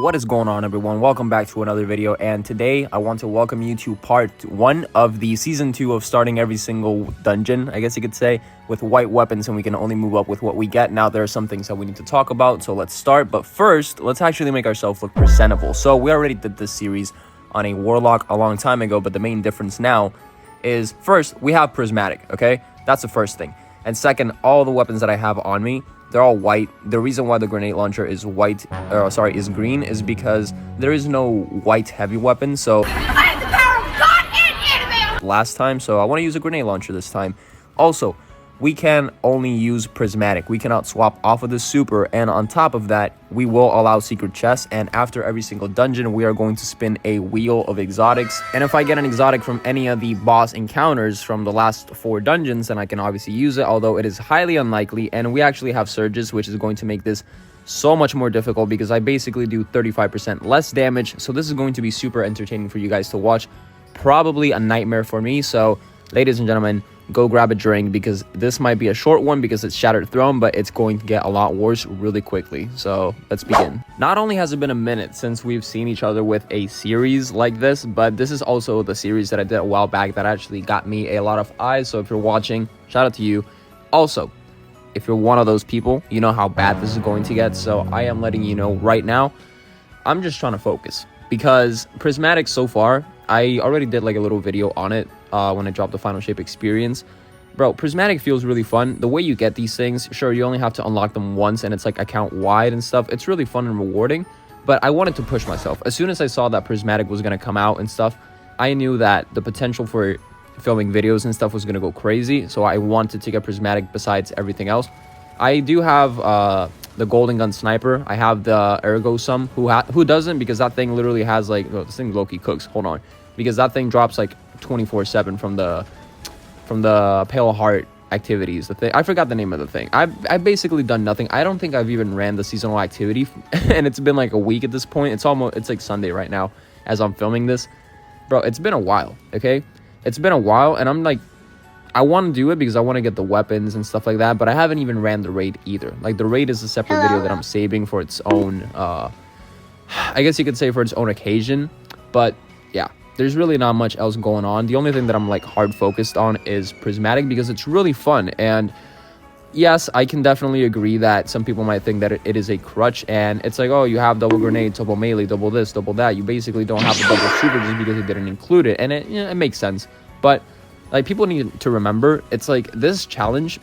What is going on, everyone? Welcome back to another video, and today I want to welcome you to part 1 of the season 2 of starting every single dungeon, I guess you could say, with white weapons, and we can only move up with what we get. Now there are some things that we need to talk about, so let's start. But first, let's actually make ourselves look presentable. So we already did this series on a warlock a long time ago, but the main difference now is, first, we have Prismatic, okay? That's the first thing. And second, all the weapons that I have on me, they're all white. The reason why the grenade launcher is is green is because there is no white heavy weapon. So I have the power of God and last time, so I want to use a grenade launcher this time. Also, we can only use Prismatic. We cannot swap off of the super, and on top of that, we will allow secret chests, and after every single dungeon, we are going to spin a wheel of exotics. And if I get an exotic from any of the boss encounters from the last 4 dungeons, then I can obviously use it, although it is highly unlikely. And we actually have surges, which is going to make this so much more difficult because I basically do 35% less damage. So this is going to be super entertaining for you guys to watch. Probably a nightmare for me. So, ladies and gentlemen, go grab a drink because this might be a short one because it's Shattered Throne, but it's going to get a lot worse really quickly. So let's begin. Not only has it been a minute since we've seen each other with a series like this, but this is also the series that I did a while back that actually got me a lot of eyes. So if you're watching, shout out to you. Also, if you're one of those people, you know how bad this is going to get. So I am letting you know right now, I'm just trying to focus because Prismatic so far, I already did like a little video on it when I dropped the Final Shape experience. Bro, Prismatic feels really fun. The way you get these things, sure, you only have to unlock them once and it's like account wide and stuff. It's really fun and rewarding, but I wanted to push myself. As soon as I saw that Prismatic was going to come out and stuff, I knew that the potential for filming videos and stuff was going to go crazy. So I wanted to get Prismatic besides everything else. I do have the Golden Gun Sniper. I have the Ergo Sum. Who doesn't? Because that thing literally has like, oh, this thing low-key cooks. Hold on. Because that thing drops like 24/7 from the Pale Heart activities. The thing, I forgot the name of the thing. I've basically done nothing. I don't think I've even ran the seasonal activity, and it's been like a week at this point. It's like Sunday right now as I'm filming this. Bro, it's been a while, okay? It's been a while, and I'm like, I want to do it because I want to get the weapons and stuff like that, but I haven't even ran the raid either. Like, the raid is a separate video that I'm saving for its own, I guess you could say for its own occasion, but yeah. There's really not much else going on. The only thing that I'm like hard focused on is Prismatic because it's really fun. And yes, I can definitely agree that some people might think that it is a crutch. And it's like, oh, you have double grenade, double melee, double this, double that. You basically don't have the double super just because it didn't include it. And it makes sense. But like, people need to remember, it's like this challenge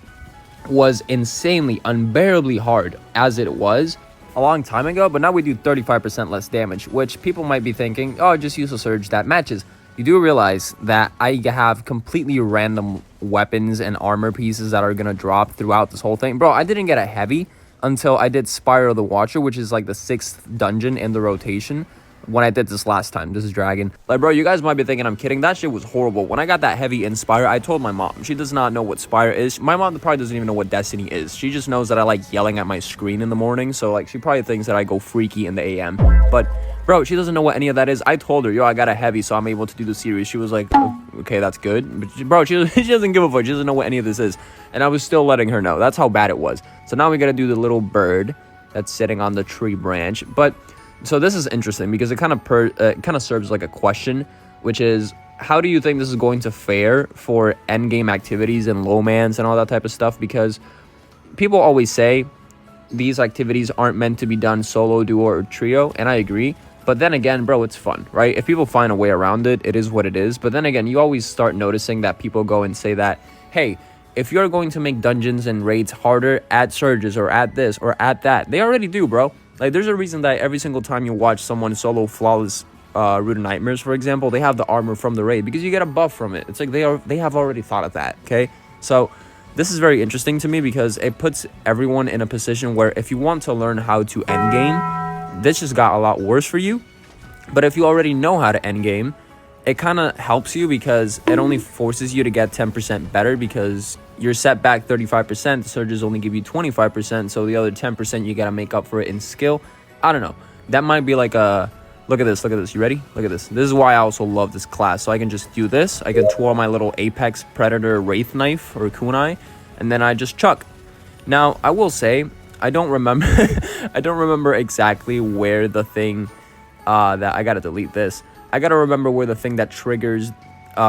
was insanely, unbearably hard as it was a long time ago, but now we do 35% less damage, which people might be thinking, oh, just use a surge that matches. You do realize that I have completely random weapons and armor pieces that are gonna drop throughout this whole thing. Bro, I didn't get a heavy until I did Spire of the Watcher, which is like the 6th dungeon in the rotation. When I did this last time, this is Dragon. Like, bro, you guys might be thinking I'm kidding. That shit was horrible. When I got that heavy in Spire, I told my mom. She does not know what Spire is. My mom probably doesn't even know what Destiny is. She just knows that I like yelling at my screen in the morning. So, like, she probably thinks that I go freaky in the AM. But, bro, she doesn't know what any of that is. I told her, yo, I got a heavy, so I'm able to do the series. She was like, oh, okay, that's good. But, bro, she doesn't give a fuck. She doesn't know what any of this is. And I was still letting her know. That's how bad it was. So now we got to do the little bird that's sitting on the tree branch. But so this is interesting because it kind of serves like a question, which is, how do you think this is going to fare for endgame activities and low mans and all that type of stuff? Because people always say these activities aren't meant to be done solo, duo, or trio, and I agree. But then again, bro, it's fun, right? If people find a way around it, it is what it is. But then again, you always start noticing that people go and say that, hey, if you're going to make dungeons and raids harder, add surges or add this or add that. They already do, bro. Like, there's a reason that every single time you watch someone solo flawless Root of Nightmares, for example, they have the armor from the raid because you get a buff from it. It's like they have already thought of that, okay? So this is very interesting to me because it puts everyone in a position where if you want to learn how to endgame, this just got a lot worse for you. But if you already know how to endgame, it kind of helps you because it only forces you to get 10% better because you're set back 35%. The surges only give you 25%. So the other 10% you got to make up for it in skill. I don't know. That might be like a, look at this. Look at this. You ready? Look at this. This is why I also love this class. So I can just do this. I can twirl my little Apex Predator Wraith Knife or Kunai. And then I just chuck. Now, I will say, I don't remember I don't remember exactly where the thing that I gotta delete this. I gotta remember where the thing that triggers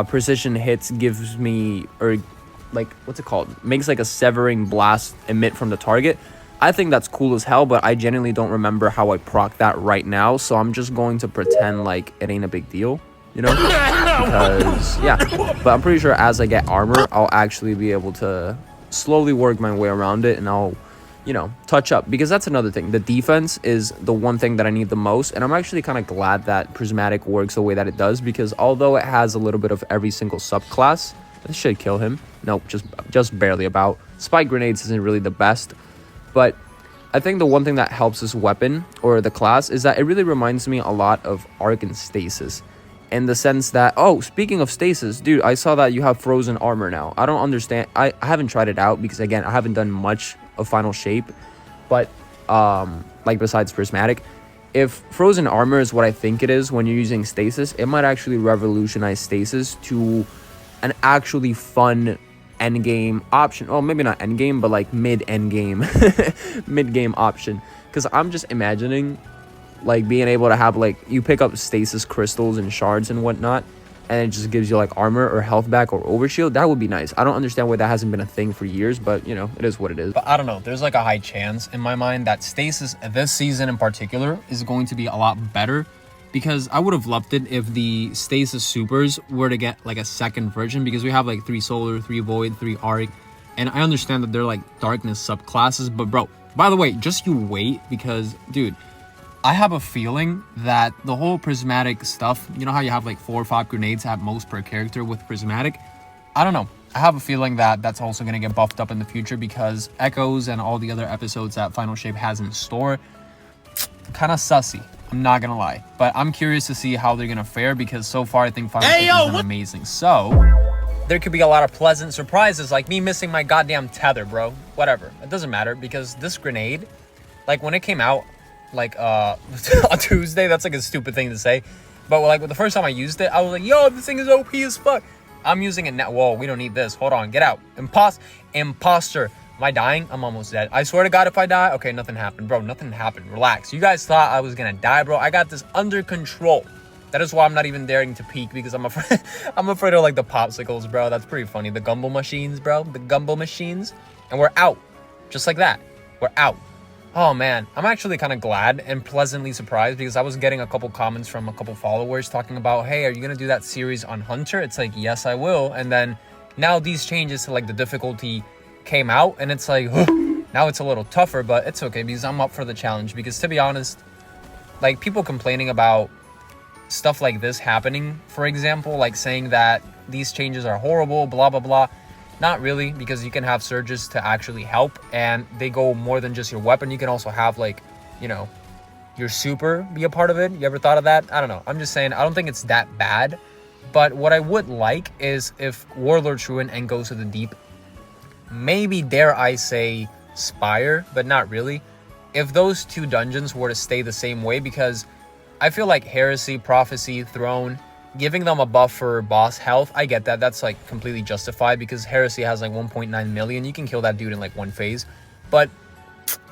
precision hits gives me, or like, what's it called, makes like a severing blast emit from the target. I think that's cool as hell, but I genuinely don't remember how I proc that right now, so I'm just going to pretend like it ain't a big deal, you know, because yeah. But I'm pretty sure as I get armor, I'll actually be able to slowly work my way around it, and I'll, you know, touch up, because that's another thing. The defense is the one thing that I need the most, and I'm actually kind of glad that Prismatic works the way that it does, because although it has a little bit of every single subclass, this should kill him. Nope, just barely about. Spike grenades isn't really the best, but I think the one thing that helps this weapon or the class is that it really reminds me a lot of Arc and Stasis, in the sense that, oh, speaking of Stasis, dude, I saw that you have frozen armor now. I don't understand. I haven't tried it out because, again, I haven't done much of Final Shape, but like besides Prismatic, if frozen armor is what I think it is when you're using Stasis, it might actually revolutionize Stasis to an actually fun endgame option. Oh, maybe not endgame, but like mid-endgame mid-game option, because I'm just imagining like being able to have, like, you pick up stasis crystals and shards and whatnot, and it just gives you like armor or health back or overshield. That would be nice. I don't understand why that hasn't been a thing for years, but you know, it is what it is. But I don't know, there's like a high chance in my mind that Stasis this season in particular is going to be a lot better, because I would have loved it if the Stasis supers were to get like a second version, because we have like 3 solar, 3 void, 3 arc, and I understand that they're like darkness subclasses, but bro, by the way, just you wait, because dude, I have a feeling that the whole Prismatic stuff, you know how you have like 4 or 5 grenades at most per character with Prismatic? I don't know. I have a feeling that that's also going to get buffed up in the future, because Echoes and all the other episodes that Final Shape has in store, kind of sussy. I'm not going to lie. But I'm curious to see how they're going to fare, because so far I think Final Shape has been amazing. So there could be a lot of pleasant surprises, like me missing my goddamn tether, bro. Whatever. It doesn't matter, because this grenade, like when it came out, like on Tuesday, that's like a stupid thing to say, but like the first time I used it, I was like, yo, this thing is OP as fuck. I'm using it now. Whoa, we don't need this. Hold on, get out. Imposter. Am I dying? I'm almost dead. I swear to God, if I die, okay, nothing happened, bro. Nothing happened. Relax. You guys thought I was gonna die, bro. I got this under control. That is why I'm not even daring to peek, because I'm afraid I'm afraid of like the popsicles, bro. That's pretty funny. The gumbo machines, bro. The gumbo machines. And we're out. Just like that. We're out. Oh man, I'm actually kind of glad and pleasantly surprised, because I was getting a couple comments from a couple followers talking about, hey, are you gonna do that series on Hunter? It's like, yes, I will. And then now these changes to like the difficulty came out, and it's like, now it's a little tougher, but it's okay, because I'm up for the challenge. Because to be honest, like people complaining about stuff like this happening, for example, like saying that these changes are horrible, blah blah blah. Not really, because you can have surges to actually help, and they go more than just your weapon. You can also have, like, you know, your super be a part of it. You ever thought of that? I don't know. I'm just saying, I don't think it's that bad. But what I would like is if Warlord's Ruin and Goes to the Deep, maybe dare I say Spire, but not really, if those 2 dungeons were to stay the same way, because I feel like Heresy, Prophecy, Throne, giving them a buff for boss health, I get that. That's like completely justified, because Heresy has like 1.9 million. You can kill that dude in like 1 phase. But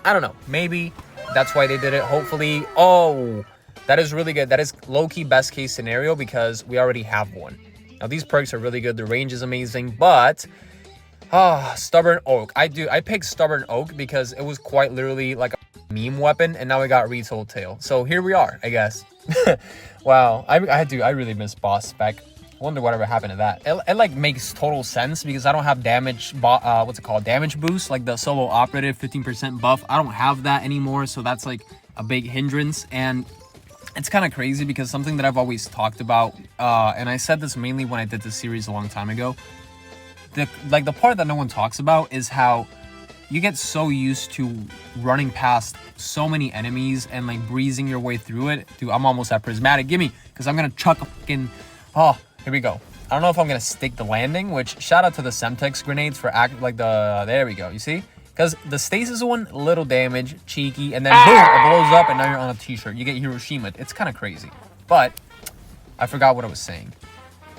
I don't know. Maybe that's why they did it. Hopefully. Oh, that is really good. That is low-key best case scenario, because we already have one. Now these perks are really good. The range is amazing, but Stubborn Oak. I picked Stubborn Oak because it was quite literally like a meme weapon, and now we got Retold Tail. So here we are, I guess. Wow, I really miss boss spec. I wonder whatever happened to that. It like makes total sense, because I don't have damage damage boost, like the solo operative 15% buff. I don't have that anymore, so that's like a big hindrance. And it's kind of crazy, because something that I've always talked about, and I said this mainly when I did this series a long time ago, the part that no one talks about is how you get so used to running past so many enemies and like breezing your way through it. Dude, I'm almost at Prismatic. Gimme, because I'm gonna chuck a fucking... Oh, here we go. I don't know if I'm gonna stick the landing, which shout out to the Semtex grenades for there we go. You see? Because the Stasis one, little damage, cheeky, and then boom, it blows up, and now you're on a t-shirt. You get Hiroshima. It's kind of crazy. But I forgot what I was saying.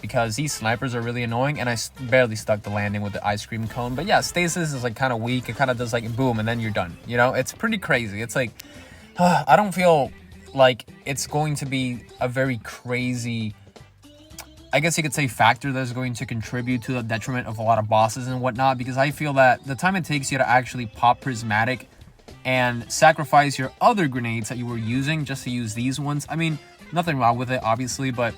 because these snipers are really annoying, and I barely stuck the landing with the ice cream cone. But yeah, Stasis is like kind of weak. It kind of does like boom, and then you're done. You know, it's pretty crazy. It's like, I don't feel like it's going to be a very crazy, I guess you could say, factor that's going to contribute to the detriment of a lot of bosses and whatnot, because I feel that the time it takes you to actually pop Prismatic and sacrifice your other grenades that you were using just to use these ones, I mean, nothing wrong with it, obviously, but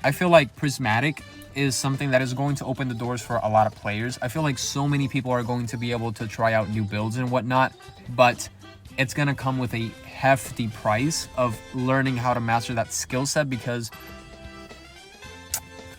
I feel like Prismatic is something that is going to open the doors for a lot of players. I feel like so many people are going to be able to try out new builds and whatnot, but it's going to come with a hefty price of learning how to master that skill set, because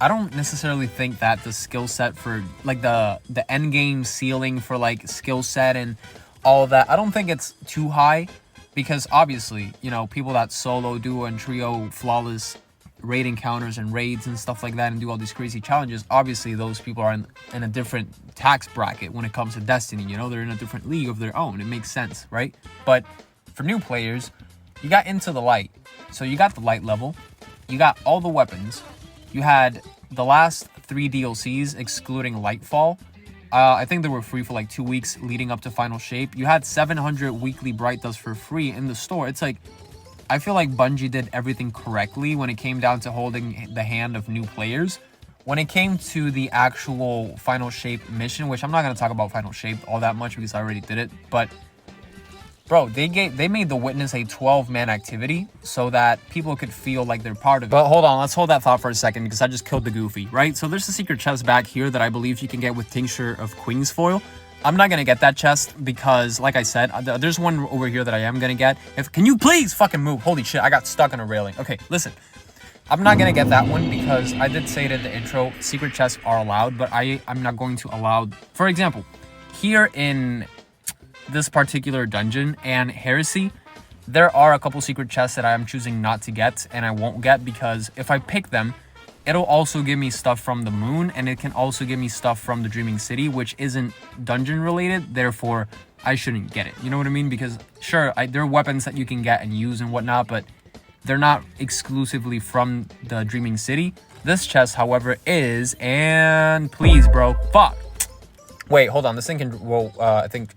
I don't necessarily think that the skill set for like the end game ceiling for like skill set and all of that, I don't think it's too high, because obviously, you know, people that solo, duo, and trio flawless raid encounters and raids and stuff like that and do all these crazy challenges, obviously those people are in a different tax bracket when it comes to Destiny. You know, they're in a different league of their own. It makes sense, right? But for new players, you got into the light, so you got the light level, you got all the weapons, you had the last 3 DLCs excluding Lightfall. I think they were free for like 2 weeks leading up to Final Shape. You had 700 weekly Bright Dust for free in the store. It's like, I feel like Bungie did everything correctly when it came down to holding the hand of new players. When it came to the actual Final Shape mission, which I'm not going to talk about Final Shape all that much because I already did it, but bro, they made the Witness a 12-man activity so that people could feel like they're part of it. But hold on, let's hold that thought for a second, because I just killed the Goofy, right? So there's a secret chest back here that I believe you can get with Tincture of Queen's Foil. I'm not going to get that chest because, like I said, there's one over here that I am going to get. Can you please fucking move? Holy shit, I got stuck on a railing. Okay, listen. I'm not going to get that one because I did say it in the intro, secret chests are allowed, but I'm not going to allow... For example, here in this particular dungeon and Heresy, there are a couple secret chests that I am choosing not to get and I won't get, because if I pick them, it'll also give me stuff from the moon, and it can also give me stuff from the Dreaming City, which isn't dungeon related. Therefore, I shouldn't get it. You know what I mean? Because sure, there are weapons that you can get and use and whatnot, but they're not exclusively from the Dreaming City. This chest, however, is, and please, bro, fuck. Wait, hold on. This thing can roll, I think,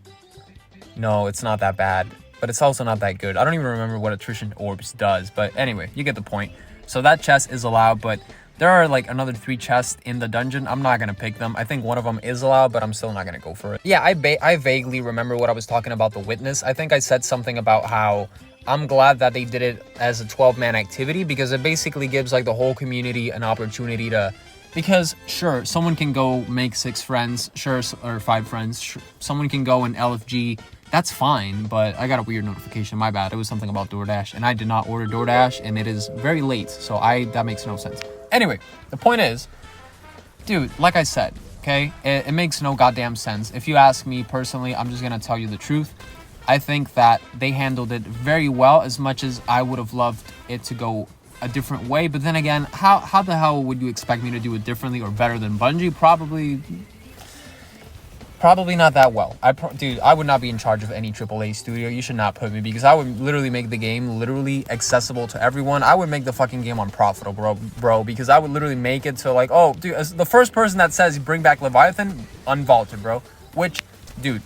no, it's not that bad, but it's also not that good. I don't even remember what Attrition Orbs does, but anyway, you get the point. So that chest is allowed, but there are like another 3 chests in the dungeon. I'm not going to pick them. I think one of them is allowed, but I'm still not going to go for it. Yeah, I vaguely remember what I was talking about the Witness. I think I said something about how I'm glad that they did it as a 12-man activity, because it basically gives like the whole community an opportunity to... Because sure, someone can go make 6 friends, sure, or 5 friends. Sure, someone can go in LFG. That's fine, but I got a weird notification. My bad. It was something about DoorDash, and I did not order DoorDash, and it is very late, so that makes no sense. Anyway, the point is, dude, like I said, okay, it makes no goddamn sense. If you ask me personally, I'm just gonna tell you the truth. I think that they handled it very well, as much as I would have loved it to go a different way. But then again, how the hell would you expect me to do it differently or better than Bungie? Probably not that well. Dude, I would not be in charge of any AAA studio. You should not put me, because I would literally make the game literally accessible to everyone. I would make the fucking game unprofitable, bro, because I would literally make it to like, oh, dude, as the first person that says bring back Leviathan, unvaulted, bro. Which, dude,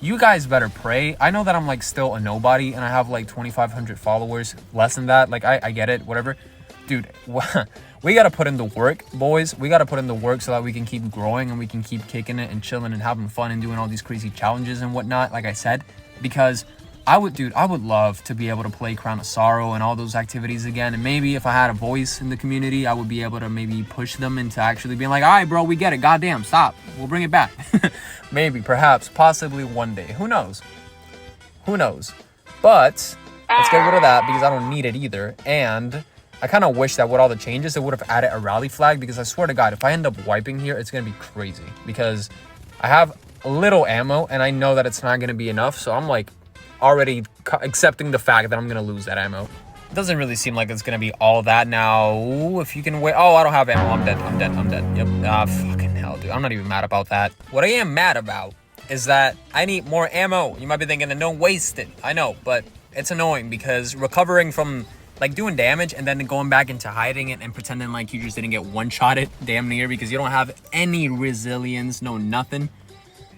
you guys better pray. I know that I'm like still a nobody and I have like 2,500 followers, less than that. Like, I get it, whatever. Dude, we got to put in the work, boys. We got to put in the work so that we can keep growing and we can keep kicking it and chilling and having fun and doing all these crazy challenges and whatnot, like I said. Because I would love to be able to play Crown of Sorrow and all those activities again. And maybe if I had a voice in the community, I would be able to maybe push them into actually being like, all right, bro, we get it. Goddamn, stop. We'll bring it back. Maybe, perhaps, possibly one day. Who knows? Who knows? But let's get rid of that because I don't need it either. And I kind of wish that with all the changes, it would have added a rally flag, because I swear to God, if I end up wiping here, it's going to be crazy, because I have a little ammo and I know that it's not going to be enough. So I'm like already accepting the fact that I'm going to lose that ammo. It doesn't really seem like it's going to be all that now. If you can wait. Oh, I don't have ammo. I'm dead. Yep. Fucking hell, dude. I'm not even mad about that. What I am mad about is that I need more ammo. You might be thinking, then don't waste it. I know, but it's annoying because recovering from like doing damage and then going back into hiding it and pretending like you just didn't get one-shotted damn near because you don't have any resilience, no nothing.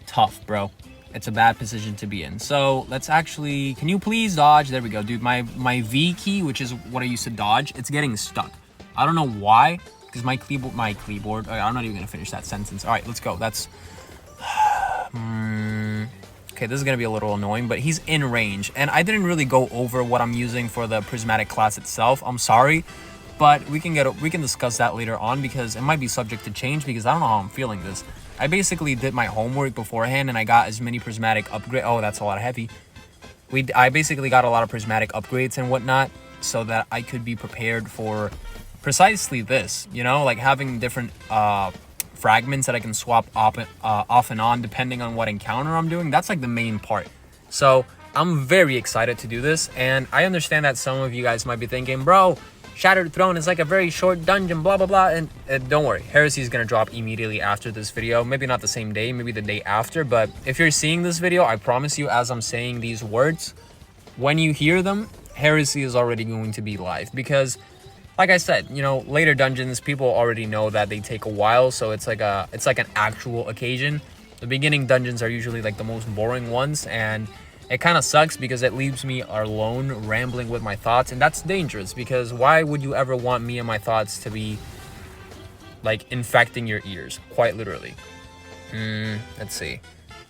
Tough, bro. It's a bad position to be in. So let's actually, can you please dodge? There we go, dude. My V key, which is what I used to dodge, it's getting stuck. I don't know why, because my keyboard, okay, I'm not even gonna finish that sentence. All right, let's go. That's, okay, this is gonna be a little annoying, but he's in range. And I didn't really go over what I'm using for the Prismatic class itself. I'm sorry, but we can discuss that later on because it might be subject to change because I don't know how I'm feeling this. I basically did my homework beforehand and I got as many Prismatic upgrades. Oh, that's a lot of heavy. I basically got a lot of Prismatic upgrades and whatnot so that I could be prepared for precisely this, you know, like having different fragments that I can swap off and on depending on what encounter I'm doing. That's like the main part. So I'm very excited to do this, and I understand that some of you guys might be thinking, bro, Shattered Throne is like a very short dungeon, blah blah blah, and don't worry, Heresy is gonna drop immediately after this video. Maybe not the same day, maybe the day after, but if you're seeing this video, I promise you, as I'm saying these words, when you hear them, Heresy is already going to be live because, like I said, you know, later dungeons, people already know that they take a while, so it's like an actual occasion. The beginning dungeons are usually like the most boring ones, and it kind of sucks because it leaves me alone rambling with my thoughts, and that's dangerous because why would you ever want me and my thoughts to be like infecting your ears, quite literally. Let's see.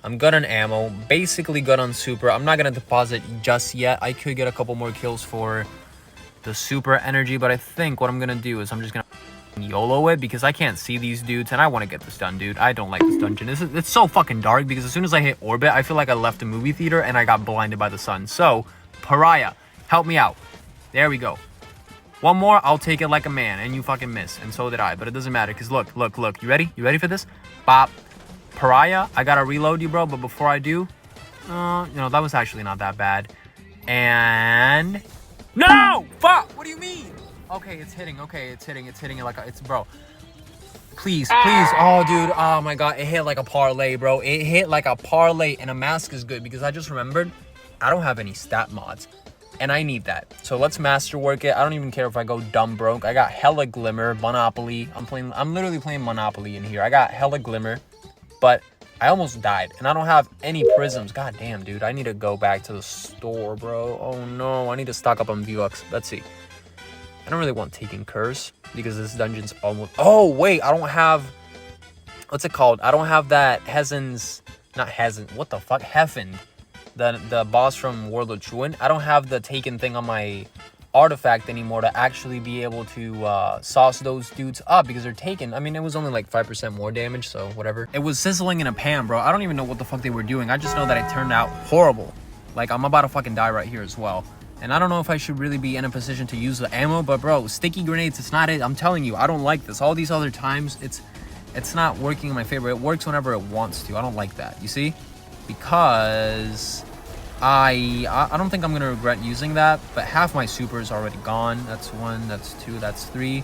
I'm good on ammo, basically good on super. I'm not gonna deposit just yet. I could get a couple more kills for the super energy, but I think what I'm gonna do is I'm just gonna YOLO it because I can't see these dudes and I want to get this done, dude. I don't like this dungeon. It's so fucking dark because as soon as I hit orbit, I feel like I left a movie theater and I got blinded by the sun. So, Pariah, help me out. There we go. One more, I'll take it like a man, and you fucking miss, and so did I, but it doesn't matter because look. You ready? You ready for this? Bop. Pariah, I gotta reload you, bro, but before I do, you know, that was actually not that bad. And no! Fuck! What do you mean? Okay, it's hitting. Okay, it's hitting it like it's, bro. Please. Oh, dude. Oh my god, it hit like a parlay, bro. It hit like a parlay, and a mask is good because I just remembered I don't have any stat mods, and I need that. So let's masterwork it. I don't even care if I go dumb broke. I got hella glimmer, Monopoly. I'm literally playing Monopoly in here. I got hella glimmer, but I almost died, and I don't have any prisms. God damn, dude. I need to go back to the store, bro. Oh no, I need to stock up on V-Bucks. Let's see. I don't really want Taking Curse because this dungeon's almost... Oh, wait, I don't have... What's it called? I don't have that Hezen's... Not Hezen. What the fuck? Heffen. The boss from World of Truant. I don't have the Taken thing on my artifact anymore to actually be able to sauce those dudes up because they're taken. I mean, it was only like 5% more damage, so whatever. It was sizzling in a pan, bro. I don't even know what the fuck they were doing. I just know that it turned out horrible. Like, I'm about to fucking die right here as well. And I don't know if I should really be in a position to use the ammo, but bro, sticky grenades, it's not it. I'm telling you, I don't like this. All these other times, it's not working in my favor. It works whenever it wants to. I don't like that, you see? Because I don't think I'm going to regret using that, but half my super is already gone. That's 1, that's 2, that's 3.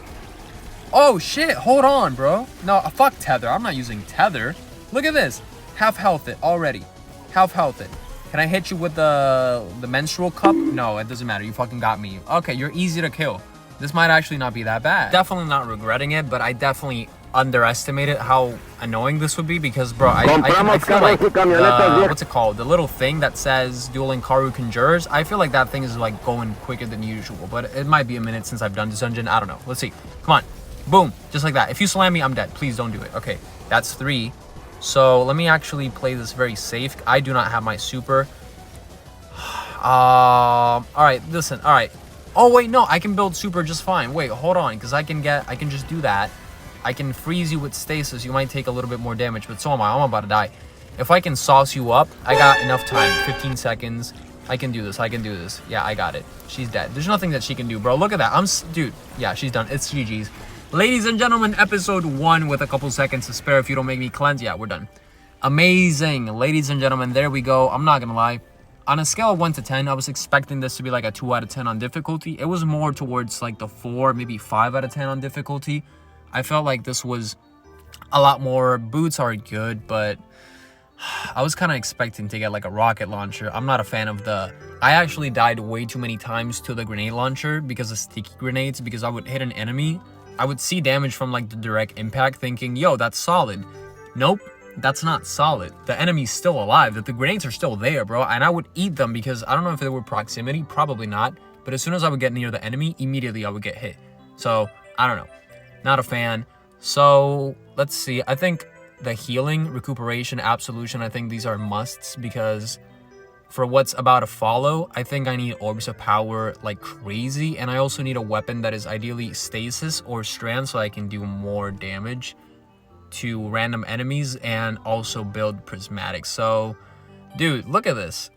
Oh shit, hold on, bro. No, fuck tether. I'm not using tether. Look at this. Half health it already. Half health it. Can I hit you with the menstrual cup? No, it doesn't matter. You fucking got me. Okay, you're easy to kill. This might actually not be that bad. Definitely not regretting it, but I definitely underestimated how annoying this would be because, bro, I feel like what's it called? The little thing that says Dueling Karu Conjurers. I feel like that thing is like going quicker than usual, but it might be a minute since I've done this dungeon. I don't know. Let's see. Come on. Boom. Just like that. If you slam me, I'm dead. Please don't do it. Okay, that's 3. So let me actually play this very safe. I do not have my super. All right, listen. All right. Oh wait, no, I can build super just fine. Wait, hold on, because I can just do that. I can freeze you with stasis. You might take a little bit more damage, but so am I. I'm about to die. If I can sauce you up, I got enough time. 15 seconds. I can do this. I can do this. Yeah, I got it. She's dead. There's nothing that she can do, bro. Look at that. Dude. Yeah, she's done. It's GG's. Ladies and gentlemen, episode 1 with a couple seconds to spare if you don't make me cleanse. Yeah, we're done. Amazing. Ladies and gentlemen, there we go. I'm not gonna lie. On a scale of 1 to 10, I was expecting this to be like a 2 out of 10 on difficulty. It was more towards like the 4, maybe 5 out of 10 on difficulty. I felt like this was a lot more. Boots are good, but I was kind of expecting to get like a rocket launcher. I'm not a fan of I actually died way too many times to the grenade launcher because of sticky grenades, because I would hit an enemy, I would see damage from like the direct impact thinking, yo, that's solid. Nope, that's not solid. The enemy's still alive, the grenades are still there, bro, and I would eat them because I don't know if they were proximity, probably not, but as soon as I would get near the enemy, immediately I would get hit. So, I don't know. Not a fan. So, let's see. I think the healing, recuperation, absolution, I think these are musts because for what's about to follow, I think I need orbs of power like crazy, and I also need a weapon that is ideally stasis or strand so I can do more damage to random enemies and also build prismatic. So, dude, look at this.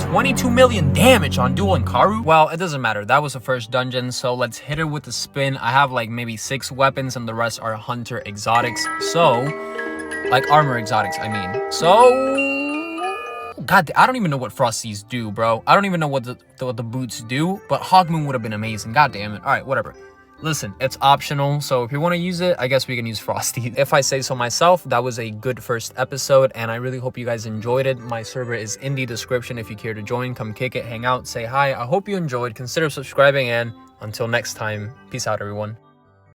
22 million damage on dual and Karu? Well, it doesn't matter. That was the first dungeon, so let's hit it with the spin. I have like maybe 6 weapons and the rest are hunter exotics. So, like armor exotics, I mean. So, God, I don't even know what Frosties do, bro. I don't even know what the boots do, but Hogmoon would have been amazing. God damn it. All right, whatever. Listen, it's optional, so if you want to use it, I guess we can use Frosty. If I say so myself, that was a good first episode, and I really hope you guys enjoyed it. My server is in the description if you care to join. Come kick it, hang out, say hi. I hope you enjoyed. Consider subscribing, and until next time, peace out, everyone.